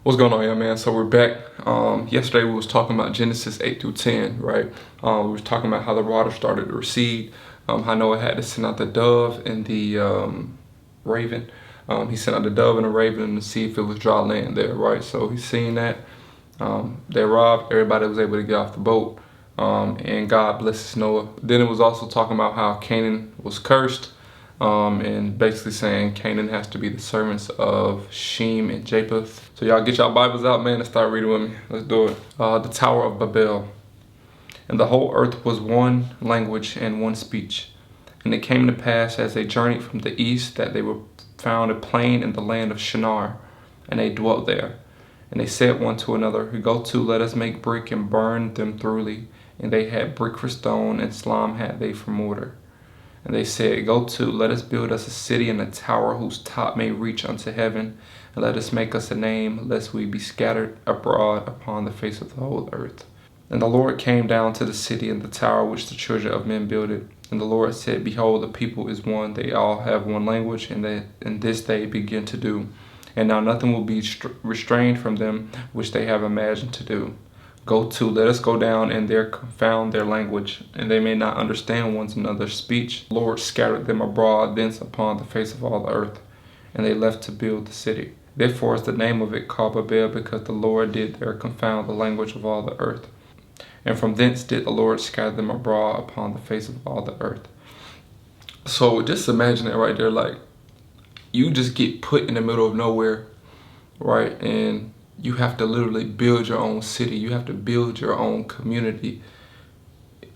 What's going on, yeah, man? So we're back. Yesterday we was talking about Genesis 8 through 10, right? We was talking about how the water started to recede, how Noah had to send out the dove and the raven. He sent out the dove and the raven to see if it was dry land there, right? So he's seen that. They arrived, everybody was able to get off the boat, and God blesses Noah. Then it was also talking about how Canaan was cursed, and basically saying Canaan has to be the servants of Shem and Japheth. So y'all get y'all Bibles out, man, and start reading with me. Let's do it. The Tower of Babel. And the whole earth was one language and one speech. And it came to pass as they journeyed from the east that they found a plain in the land of Shinar, and they dwelt there. And they said one to another, Go to, let us make brick and burn them thoroughly. And they had brick for stone, and slime had they for mortar. And they said, Go to, let us build us a city and a tower whose top may reach unto heaven, and let us make us a name, lest we be scattered abroad upon the face of the whole earth. And the Lord came down to the city and the tower which the children of men builded. And the Lord said, Behold, the people is one, they all have one language, and this they begin to do. And now nothing will be restrained from them which they have imagined to do. Go to, let us go down and there confound their language, and they may not understand one another's speech. The Lord scattered them abroad thence upon the face of all the earth, and they left to build the city. Therefore is the name of it called Babel, because the Lord did there confound the language of all the earth. And from thence did the Lord scatter them abroad upon the face of all the earth. So just imagine it right there, like you just get put in the middle of nowhere, right? And you have to literally build your own city. You have to build your own community.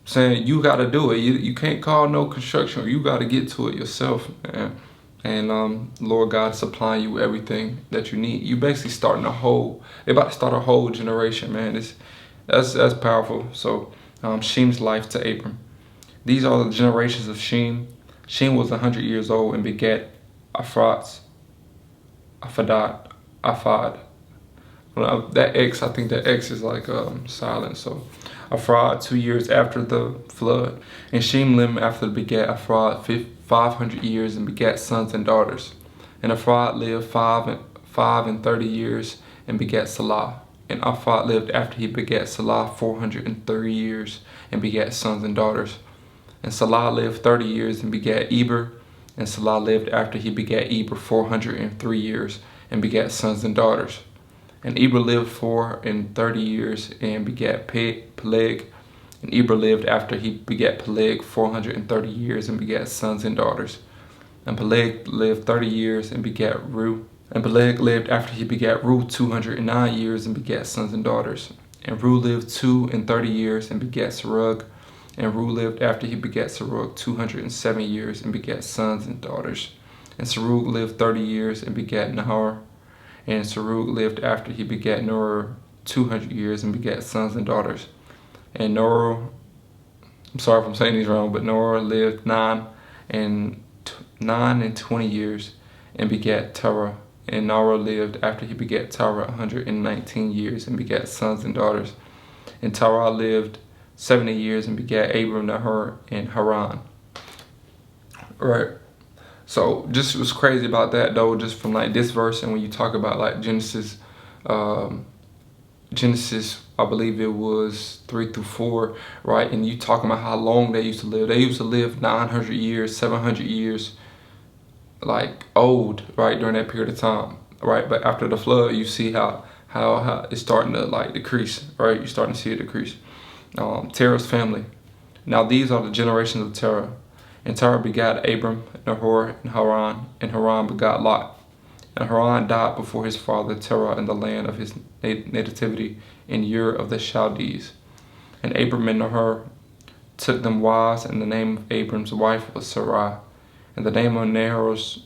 Saying you got to do it. You can't call no construction. You got to get to it yourself, man. And Lord God supplying you everything that you need. You basically starting they're about to start a whole generation, man. That's powerful. So Shem's life to Abram. These are the generations of Shem. Shem was 100 years old and begat Afad. That X, I think that X is like silent. So Afad 2 years after the flood. And Shem lived after begat Afad 500 years and begat sons and daughters. And Afad lived 530 years and begat Salah. And Afad lived after he begat Salah 430 years and begat sons and daughters. And Salah lived 30 years and begat Eber. And Salah lived after he begat Eber 403 years and begat sons and daughters. And Eber lived 430 years and begat Peleg. And Eber lived after he begat Peleg 430 years and begat sons and daughters. And Peleg lived 30 years and begat Reu. And Peleg lived after he begat Reu 209 years and begat sons and daughters. And Reu lived 230 years and begat Serug. And Reu lived after he begat Serug 207 years and begat sons and daughters. And Serug lived 30 years and begat Nahor. And Serug lived after he begat Nahor 200 years and begat sons and daughters. And Nahor, I'm sorry if I'm saying these wrong, but Nahor lived 9 and 20 years and begat Terah. And Nahor lived after he begat Terah 119 years and begat sons and daughters. And Terah lived 70 years and begat Abram, Nahor, and Haran. Right. So just what's crazy about that though, just from like this verse, and when you talk about like Genesis, I believe it was 3 through 4, right? And you talking about how long they used to live. They used to live 900 years, 700 years, like old, right, during that period of time, right? But after the flood, you see how it's starting to like decrease, right? You're starting to see it decrease. Terah's family. Now these are the generations of Terah. And Terah begat Abram, Nahor, and Haran begat Lot. And Haran died before his father Terah in the land of his nativity in Ur of the Chaldees. And Abram and Nahor took them wives, and the name of Abram's wife was Sarai. And the name of Nahor's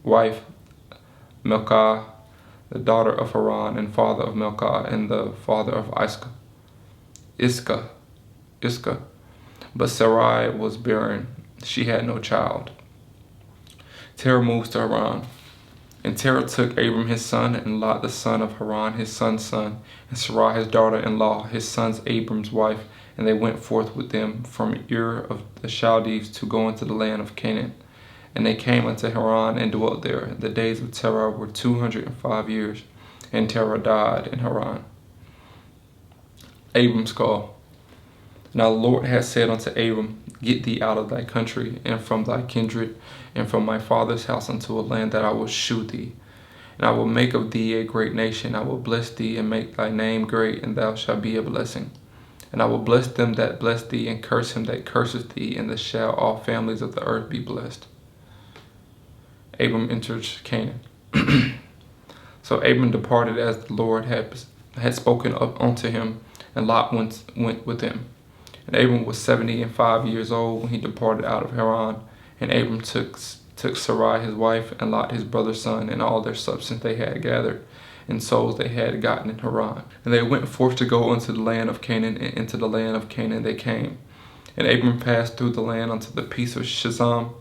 wife, Milcah, the daughter of Haran, and father of Milcah, and the father of Iscah. But Sarai was barren, she had no child. Terah moves to Haran. And Terah took Abram his son, and Lot the son of Haran his son's son, and Sarai his daughter-in-law, his son's Abram's wife, and they went forth with them from Ur of the Chaldees to go into the land of Canaan. And they came unto Haran and dwelt there. The days of Terah were 205 years. and Terah died in Haran. Abram's call. Now the Lord had said unto Abram, Get thee out of thy country, and from thy kindred, and from my father's house unto a land that I will shew thee. And I will make of thee a great nation. I will bless thee, and make thy name great, and thou shalt be a blessing. And I will bless them that bless thee, and curse him that curseth thee, and thus shall all families of the earth be blessed. Abram enters Canaan. So Abram departed as the Lord had spoken up unto him, and Lot went with him. And Abram was 75 years old when he departed out of Haran. And Abram took Sarai his wife, and Lot his brother's son, and all their substance they had gathered, and souls they had gotten in Haran. And they went forth to go unto the land of Canaan, and into the land of Canaan they came. And Abram passed through the land unto the piece of Shisham.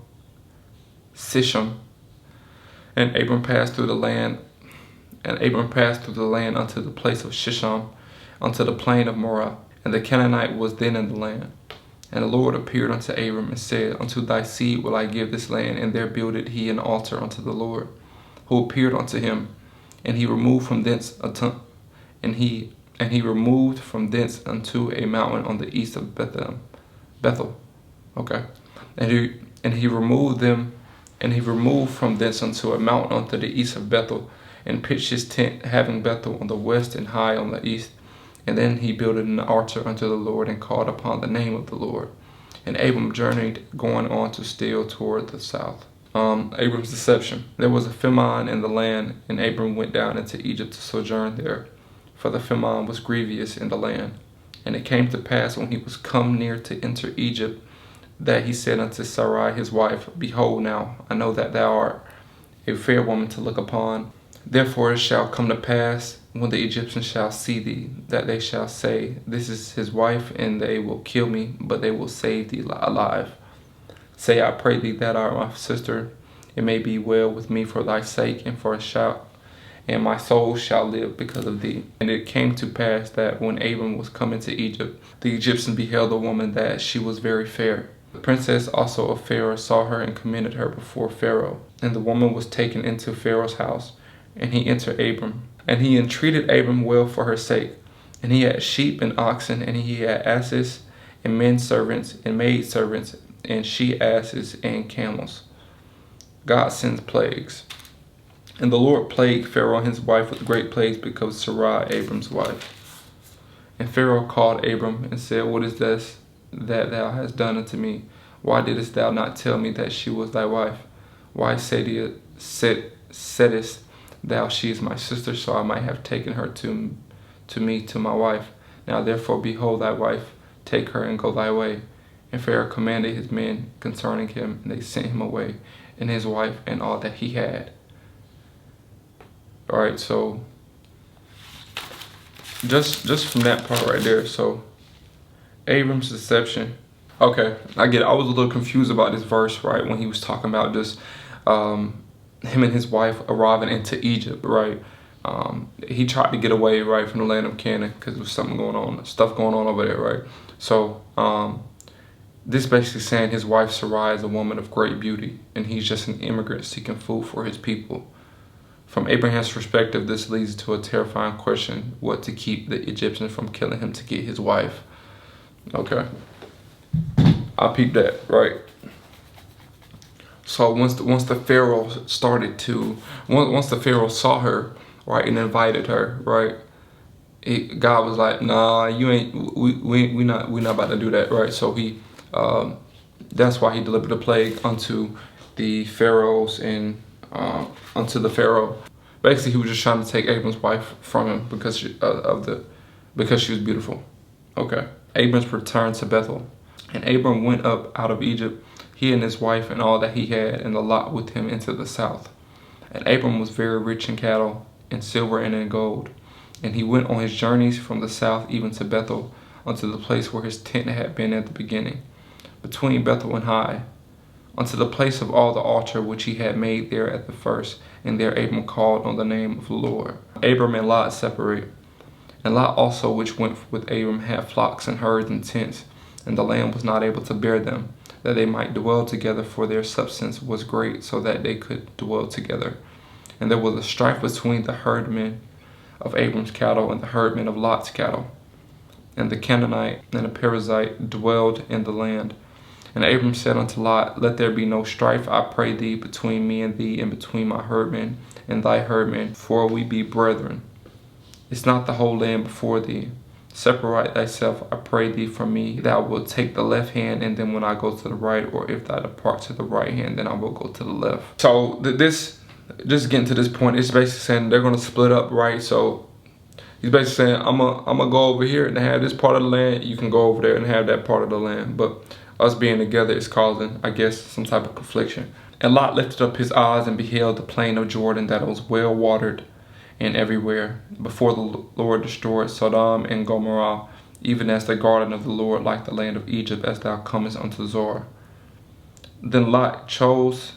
And Abram passed through the land unto the place of Shisham, unto the plain of Morah. And the Canaanite was then in the land. And the Lord appeared unto Abram, and said, Unto thy seed will I give this land. And there builded he an altar unto the Lord, who appeared unto him. And he removed from thence unto a mountain on the east of Bethel. Okay. And he removed from thence unto a mountain unto the east of Bethel, and pitched his tent, having Bethel on the west and Hai on the east. And then he builded an altar unto the Lord, and called upon the name of the Lord. And Abram journeyed, going on to still toward the south. Abram's deception. There was a famine in the land, and Abram went down into Egypt to sojourn there, for the famine was grievous in the land. And it came to pass, when he was come near to enter Egypt, that he said unto Sarai his wife, Behold, now I know that thou art a fair woman to look upon. Therefore it shall come to pass, when the Egyptians shall see thee, that they shall say, This is his wife, and they will kill me, but they will save thee alive. Say, I pray thee, that art my sister. It may be well with me for thy sake, and my soul shall live because of thee. And it came to pass that when Abram was come into Egypt, the Egyptians beheld the woman, that she was very fair. The princess also of Pharaoh saw her, and commended her before Pharaoh. And the woman was taken into Pharaoh's house, and he entered Abram. And he entreated Abram well for her sake. And he had sheep and oxen, and he had asses, and men servants, and maid servants, and she asses, and camels. God sends plagues. And the Lord plagued Pharaoh and his wife with great plagues, because Sarai, Abram's wife. And Pharaoh called Abram, and said, What is this that thou hast done unto me? Why didst thou not tell me that she was thy wife? Why saidst thou, She is my sister, so I might have taken her to my wife? Now therefore, behold thy wife, take her and go thy way. And Pharaoh commanded his men concerning him, and they sent him away, and his wife, and all that he had. Alright, so just from that part right there, so Abram's deception. Okay, I get it. I was a little confused about this verse, right, when he was talking about just him and his wife arriving into Egypt, right? He tried to get away, right, from the land of Canaan, because there was stuff going on over there, right? So this basically saying his wife Sarai is a woman of great beauty, and he's just an immigrant seeking food for his people. From Abraham's perspective, this leads to a terrifying question: what to keep the Egyptians from killing him to get his wife? Okay, I peeped that, right? So once the Pharaoh saw her, right, and invited her, right, God was like, Nah, you ain't. We not about to do that, right? So that's why he delivered the plague unto the Pharaohs and unto the Pharaoh. Basically, he was just trying to take Abram's wife from him because she was beautiful. Okay. Abram's return to Bethel. And Abram went up out of Egypt, he and his wife and all that he had, and the lot with him into the south. And Abram was very rich in cattle, in silver, and in gold. And he went on his journeys from the south even to Bethel, unto the place where his tent had been at the beginning, between Bethel and Hai, unto the place of all the altar which he had made there at the first. And there Abram called on the name of the Lord. Abram and Lot separate. And Lot also, which went with Abram, had flocks and herds and tents, and the land was not able to bear them, that they might dwell together, for their substance was great, so that they could dwell together. And there was a strife between the herdmen of Abram's cattle and the herdmen of Lot's cattle. And the Canaanite and the Perizzite dwelled in the land. And Abram said unto Lot, Let there be no strife, I pray thee, between me and thee, and between my herdmen and thy herdmen, for we be brethren. Is not the whole land before thee? Separate thyself, I pray thee, from me. Thou wilt take the left hand, and then when I go to the right, or if thou depart to the right hand, then I will go to the left. So just getting to this point, it's basically saying they're going to split up, right? So he's basically saying, I'm gonna go over here and have this part of the land. You can go over there and have that part of the land. But us being together is causing, I guess, some type of confliction. And Lot lifted up his eyes and beheld the plain of Jordan, that it was well watered and everywhere, before the Lord destroyed Sodom and Gomorrah, even as the garden of the Lord, like the land of Egypt, as thou comest unto Zoar. Then Lot chose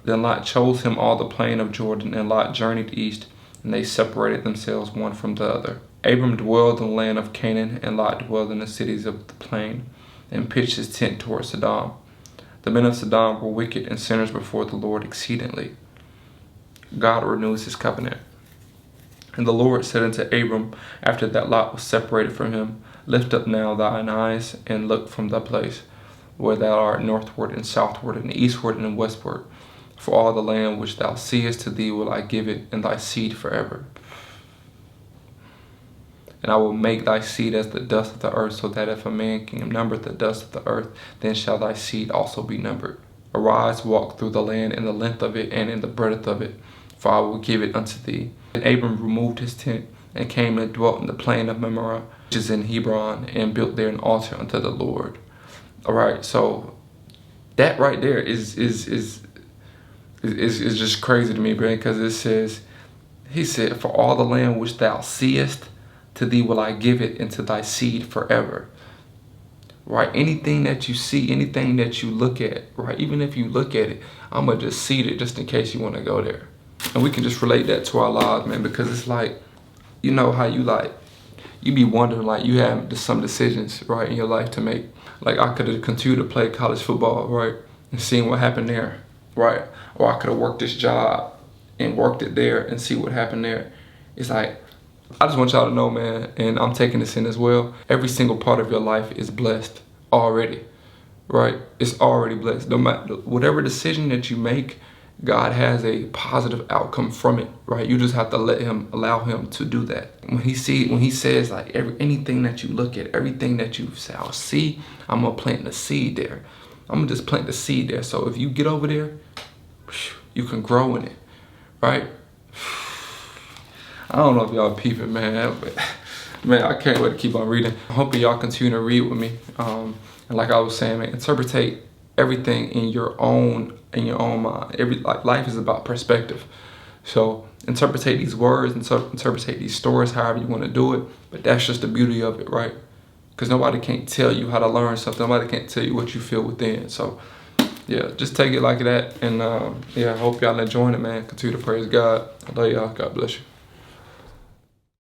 him all the plain of Jordan, and Lot journeyed east, and they separated themselves one from the other. Abram dwelled in the land of Canaan, and Lot dwelled in the cities of the plain, and pitched his tent toward Sodom. The men of Sodom were wicked and sinners before the Lord exceedingly. God renews his covenant. And the Lord said unto Abram, after that Lot was separated from him, Lift up now thine eyes, and look from the place where thou art, northward and southward, and eastward and westward. For all the land which thou seest, to thee will I give it, and thy seed forever. And I will make thy seed as the dust of the earth, so that if a man can number the dust of the earth, then shall thy seed also be numbered. Arise, walk through the land in the length of it and in the breadth of it, for I will give it unto thee. And Abram removed his tent, and came and dwelt in the plain of Mamre, which is in Hebron, and built there an altar unto the Lord. All right, so that right there is just crazy to me, bro, because it says, he said, for all the land which thou seest, to thee will I give it, and to thy seed forever. Right? Anything that you see, anything that you look at, right? Even if you look at it, I'm going to just seed it just in case you want to go there. And we can just relate that to our lives, man, because it's like, you know how you be wondering, like, you have some decisions, right, in your life to make. Like, I could have continued to play college football, right, and seeing what happened there, right? Or I could have worked this job and worked it there and see what happened there. It's like, I just want y'all to know, man, and I'm taking this in as well, every single part of your life is blessed already, right? It's already blessed. No matter whatever decision that you make, God has a positive outcome from it, right? You just have to allow him to do that. When he says, like, anything that you look at, everything that you say, I'll see, I'm gonna plant the seed there. I'm gonna just plant the seed there. So if you get over there, you can grow in it, right? I don't know if y'all peeping, man, but man, I can't wait to keep on reading. I hope y'all continue to read with me. And like I was saying, man, interpretate everything in your own mind. Life is about perspective. So interpretate these words, interpretate these stories, however you want to do it. But that's just the beauty of it, right? Because nobody can't tell you how to learn something. Nobody can't tell you what you feel within. So yeah, just take it like that. And yeah, I hope y'all enjoying it, man. Continue to praise God. I love y'all. God bless you.